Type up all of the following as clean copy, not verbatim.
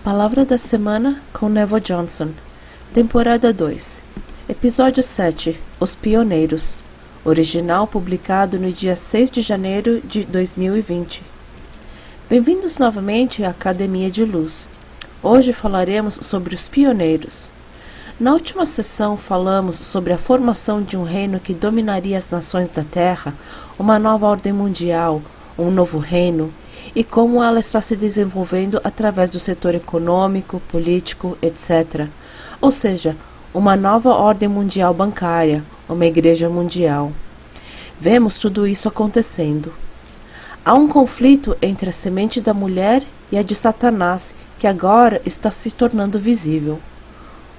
Palavra da Semana com Neville Johnson. Temporada 2. Episódio 7. Os Pioneiros. Original publicado no dia 6 de janeiro de 2020. Bem-vindos novamente à Academia de Luz. Hoje falaremos sobre os pioneiros. Na última sessão falamos sobre a formação de um reino que dominaria as nações da Terra, uma nova ordem mundial, um novo reino, e como ela está se desenvolvendo através do setor econômico, político, etc. Ou seja, uma nova ordem mundial bancária, uma igreja mundial. Vemos tudo isso acontecendo. Há um conflito entre a semente da mulher e a de Satanás, que agora está se tornando visível.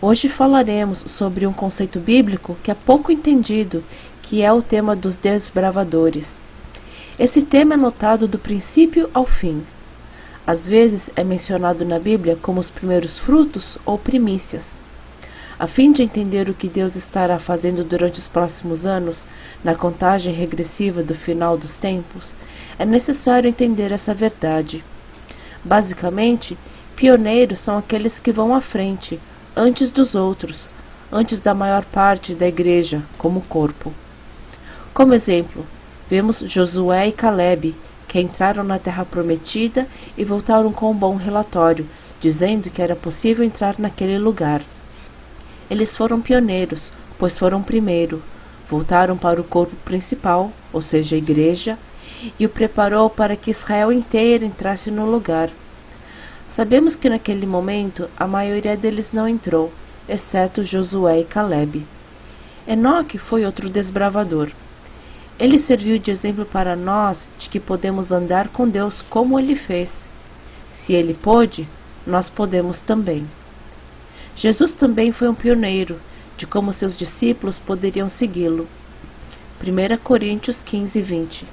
Hoje falaremos sobre um conceito bíblico que é pouco entendido, que é o tema dos desbravadores. Esse tema é notado do princípio ao fim. Às vezes é mencionado na Bíblia como os primeiros frutos ou primícias. A fim de entender o que Deus estará fazendo durante os próximos anos, na contagem regressiva do final dos tempos, é necessário entender essa verdade. Basicamente, pioneiros são aqueles que vão à frente, antes dos outros, antes da maior parte da igreja, como corpo. Como exemplo, vemos Josué e Caleb, que entraram na Terra Prometida e voltaram com um bom relatório, dizendo que era possível entrar naquele lugar. Eles foram pioneiros, pois foram primeiro, voltaram para o corpo principal, ou seja, a igreja, e o preparou para que Israel inteira entrasse no lugar. Sabemos que naquele momento a maioria deles não entrou, exceto Josué e Caleb. Enoque foi outro desbravador. Ele serviu de exemplo para nós de que podemos andar com Deus como Ele fez. Se Ele pôde, nós podemos também. Jesus também foi um pioneiro de como seus discípulos poderiam segui-lo. 1 Coríntios 15, 20.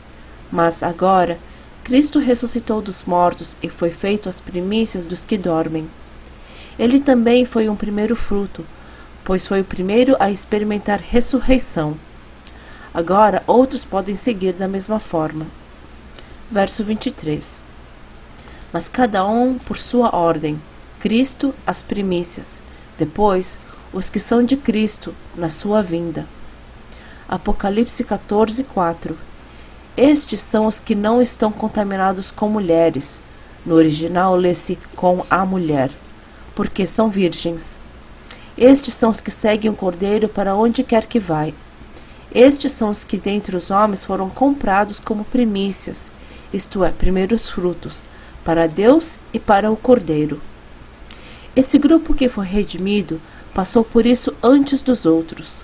Mas agora, Cristo ressuscitou dos mortos e foi feito as primícias dos que dormem. Ele também foi um primeiro fruto, pois foi o primeiro a experimentar ressurreição. Agora outros podem seguir da mesma forma. Verso 23. Mas cada um por sua ordem, Cristo as primícias, depois os que são de Cristo na sua vinda. Apocalipse 14, 4. Estes são os que não estão contaminados com mulheres. No original lê-se com a mulher, porque são virgens. Estes são os que seguem o Cordeiro para onde quer que vai. Estes são os que dentre os homens foram comprados como primícias, isto é, primeiros frutos, para Deus e para o Cordeiro. Esse grupo que foi redimido passou por isso antes dos outros.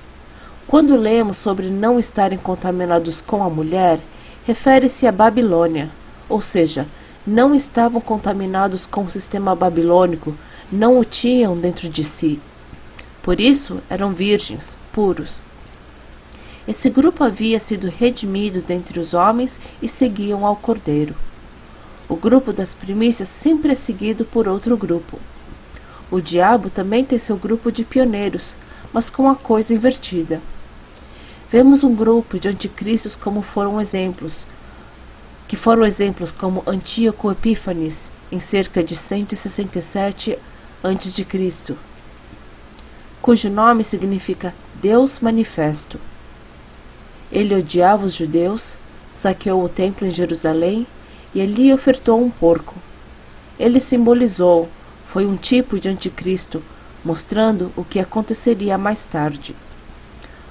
Quando lemos sobre não estarem contaminados com a mulher, refere-se à Babilônia, ou seja, não estavam contaminados com o sistema babilônico, não o tinham dentro de si. Por isso, eram virgens, puros. Esse grupo havia sido redimido dentre os homens e seguiam ao Cordeiro. O grupo das primícias sempre é seguido por outro grupo. O diabo também tem seu grupo de pioneiros, mas com a coisa invertida. Vemos um grupo de anticristos que foram exemplos como Antíoco Epífanes, em cerca de 167 a.C., cujo nome significa Deus Manifesto. Ele odiava os judeus, saqueou o templo em Jerusalém e ali ofertou um porco. Ele simbolizou, foi um tipo de anticristo, mostrando o que aconteceria mais tarde.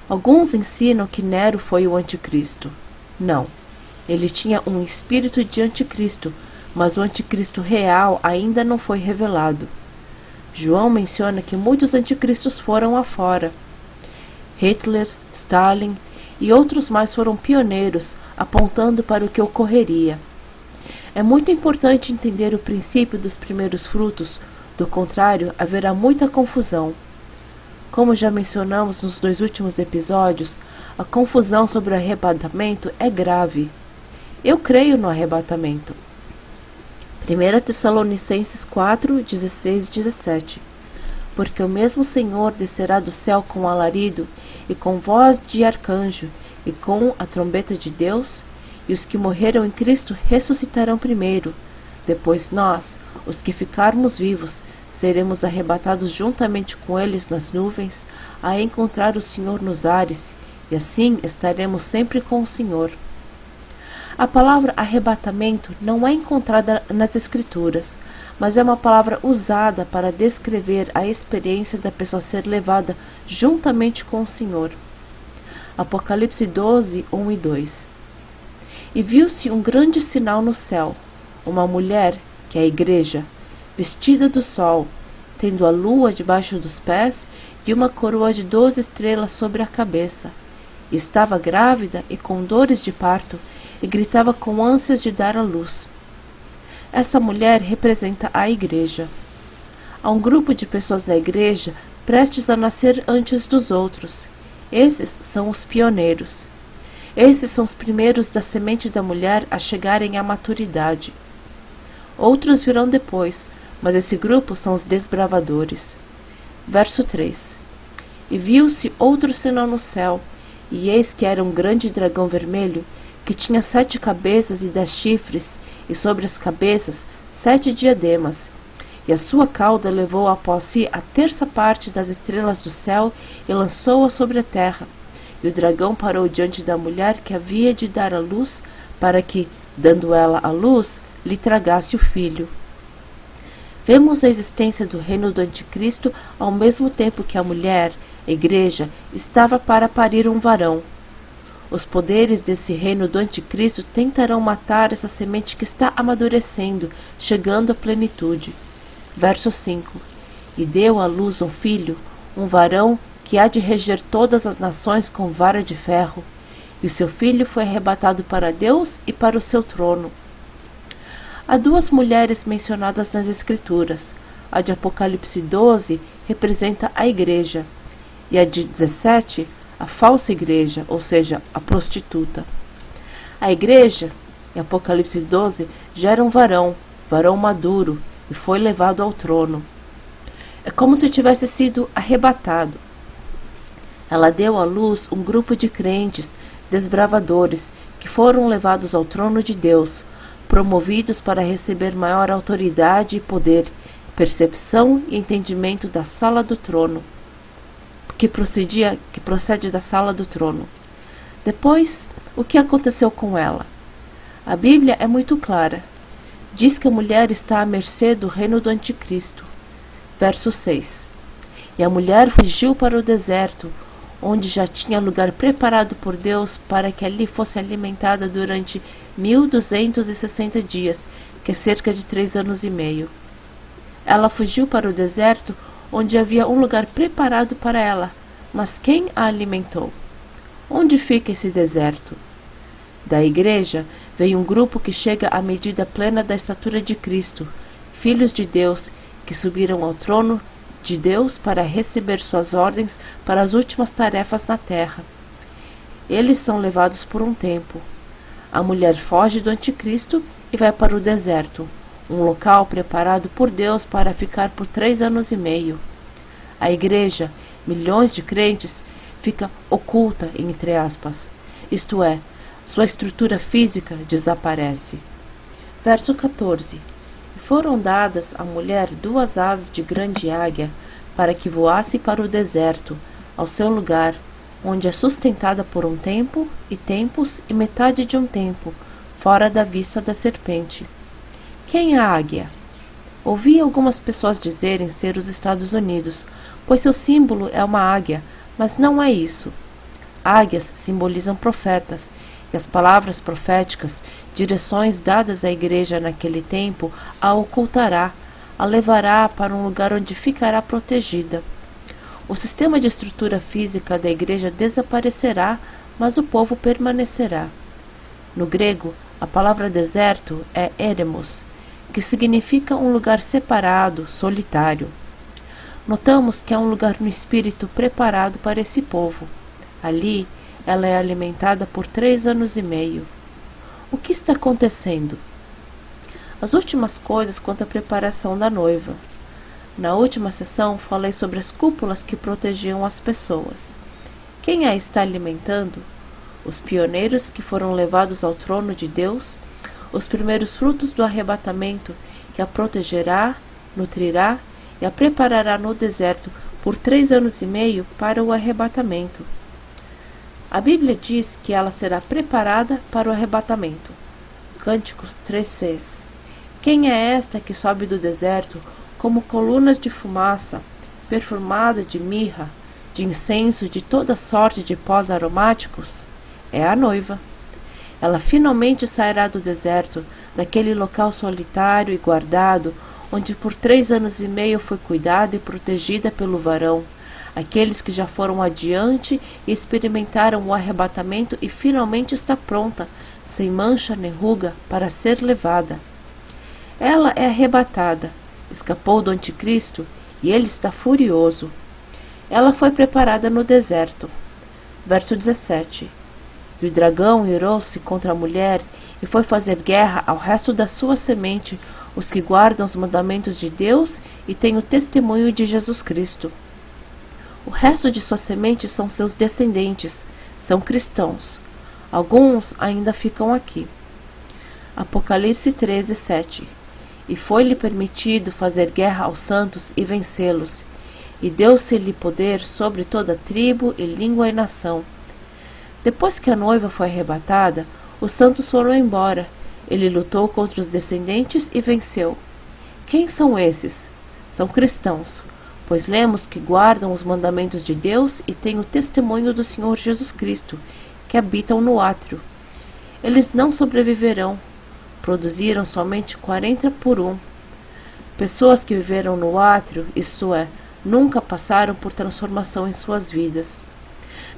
Alguns ensinam que Nero foi o anticristo. Não, ele tinha um espírito de anticristo, mas o anticristo real ainda não foi revelado. João menciona que muitos anticristos foram afora. Hitler, Stalin e outros mais foram pioneiros, apontando para o que ocorreria. É muito importante entender o princípio dos primeiros frutos, do contrário, haverá muita confusão. Como já mencionamos nos 2 últimos episódios, a confusão sobre o arrebatamento é grave. Eu creio no arrebatamento. 1 Tessalonicenses 4, 16 e 17. Porque o mesmo Senhor descerá do céu com alarido, e com voz de arcanjo, e com a trombeta de Deus, e os que morreram em Cristo ressuscitarão primeiro. Depois nós, os que ficarmos vivos, seremos arrebatados juntamente com eles nas nuvens, a encontrar o Senhor nos ares, e assim estaremos sempre com o Senhor. A palavra arrebatamento não é encontrada nas Escrituras, mas é uma palavra usada para descrever a experiência da pessoa ser levada juntamente com o Senhor. Apocalipse 12, 1 e 2. E viu-se um grande sinal no céu, uma mulher, que é a igreja, vestida do sol, tendo a lua debaixo dos pés e uma coroa de 12 estrelas sobre a cabeça. E estava grávida e com dores de parto, e gritava com ânsias de dar à luz. Essa mulher representa a igreja. Há um grupo de pessoas na igreja prestes a nascer antes dos outros. Esses são os pioneiros. Esses são os primeiros da semente da mulher a chegarem à maturidade. Outros virão depois, mas esse grupo são os desbravadores. Verso 3. E viu-se outro sinal no céu, e eis que era um grande dragão vermelho, que tinha 7 cabeças e 10 chifres, e sobre as cabeças 7 diademas. E a sua cauda levou após si a terça parte das estrelas do céu e lançou-a sobre a terra. E o dragão parou diante da mulher que havia de dar à luz, para que, dando ela à luz, lhe tragasse o filho. Vemos a existência do reino do anticristo ao mesmo tempo que a mulher, a igreja, estava para parir um varão. Os poderes desse reino do anticristo tentarão matar essa semente que está amadurecendo, chegando à plenitude. Verso 5. E deu à luz um filho, um varão, que há de reger todas as nações com vara de ferro. E o seu filho foi arrebatado para Deus e para o seu trono. Há 2 mulheres mencionadas nas Escrituras. A de Apocalipse 12 representa a igreja, e a de 17, a falsa igreja, ou seja, a prostituta. A igreja, em Apocalipse 12, já era um varão maduro, e foi levado ao trono. É como se tivesse sido arrebatado. Ela deu à luz um grupo de crentes, desbravadores, que foram levados ao trono de Deus, promovidos para receber maior autoridade e poder, percepção e entendimento da sala do trono, que procede da sala do trono. Depois, o que aconteceu com ela? A Bíblia é muito clara. Diz que a mulher está à mercê do reino do anticristo. Verso 6. E a mulher fugiu para o deserto, onde já tinha lugar preparado por Deus para que ali fosse alimentada durante 1260 dias, que é cerca de 3 anos e meio. Ela fugiu para o deserto, onde havia um lugar preparado para ela, mas quem a alimentou? Onde fica esse deserto? Da igreja veio um grupo que chega à medida plena da estatura de Cristo, filhos de Deus, que subiram ao trono de Deus para receber suas ordens para as últimas tarefas na terra. Eles são levados por um tempo. A mulher foge do anticristo e vai para o deserto, um local preparado por Deus para ficar por 3 anos e meio. A igreja, milhões de crentes, fica oculta, entre aspas, isto é, sua estrutura física desaparece. Verso 14. Foram dadas à mulher 2 asas de grande águia, para que voasse para o deserto, ao seu lugar, onde é sustentada por um tempo, e tempos, e metade de um tempo, fora da vista da serpente. Quem é a águia? Ouvi algumas pessoas dizerem ser os Estados Unidos, pois seu símbolo é uma águia, mas não é isso. Águias simbolizam profetas, e as palavras proféticas, direções dadas à igreja naquele tempo, a ocultará, a levará para um lugar onde ficará protegida. O sistema de estrutura física da igreja desaparecerá, mas o povo permanecerá. No grego, a palavra deserto é eremos, que significa um lugar separado, solitário. Notamos que é um lugar no espírito preparado para esse povo. Ali, ela é alimentada por 3 anos e meio. O que está acontecendo? As últimas coisas quanto à preparação da noiva. Na última sessão, falei sobre as cúpulas que protegiam as pessoas. Quem a está alimentando? Os pioneiros que foram levados ao trono de Deus, os primeiros frutos do arrebatamento, que a protegerá, nutrirá e a preparará no deserto por 3 anos e meio para o arrebatamento. A Bíblia diz que ela será preparada para o arrebatamento. Cânticos 3:6. Quem é esta que sobe do deserto como colunas de fumaça, perfumada de mirra, de incenso e de toda sorte de pós aromáticos? É a noiva. Ela finalmente sairá do deserto, daquele local solitário e guardado, onde por 3 anos e meio foi cuidada e protegida pelo varão, aqueles que já foram adiante e experimentaram o arrebatamento, e finalmente está pronta, sem mancha nem ruga, para ser levada. Ela é arrebatada, escapou do anticristo, e ele está furioso. Ela foi preparada no deserto. Verso 17. E o dragão irou-se contra a mulher e foi fazer guerra ao resto da sua semente, os que guardam os mandamentos de Deus e têm o testemunho de Jesus Cristo. O resto de sua semente são seus descendentes, são cristãos. Alguns ainda ficam aqui. Apocalipse 13:7. E foi-lhe permitido fazer guerra aos santos e vencê-los, e deu-se-lhe poder sobre toda tribo e língua e nação. Depois que a noiva foi arrebatada, os santos foram embora. Ele lutou contra os descendentes e venceu. Quem são esses? São cristãos, pois lemos que guardam os mandamentos de Deus e têm o testemunho do Senhor Jesus Cristo, que habitam no átrio. Eles não sobreviverão. Produziram somente 40 por 1. Pessoas que viveram no átrio, isto é, nunca passaram por transformação em suas vidas.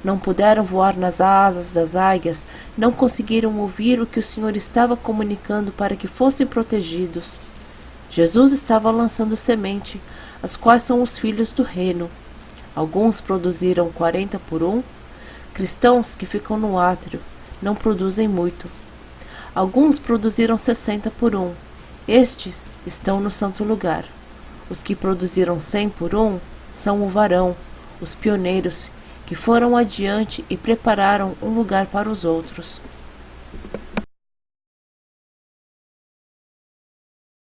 Não puderam voar nas asas das águias, não conseguiram ouvir o que o Senhor estava comunicando para que fossem protegidos. Jesus estava lançando semente, as quais são os filhos do reino. Alguns produziram 40 por 1. Cristãos que ficam no átrio não produzem muito. Alguns produziram 60 por 1. Estes estão no santo lugar. Os que produziram 100 por 1 são o varão, os pioneiros, que foram adiante e prepararam um lugar para os outros.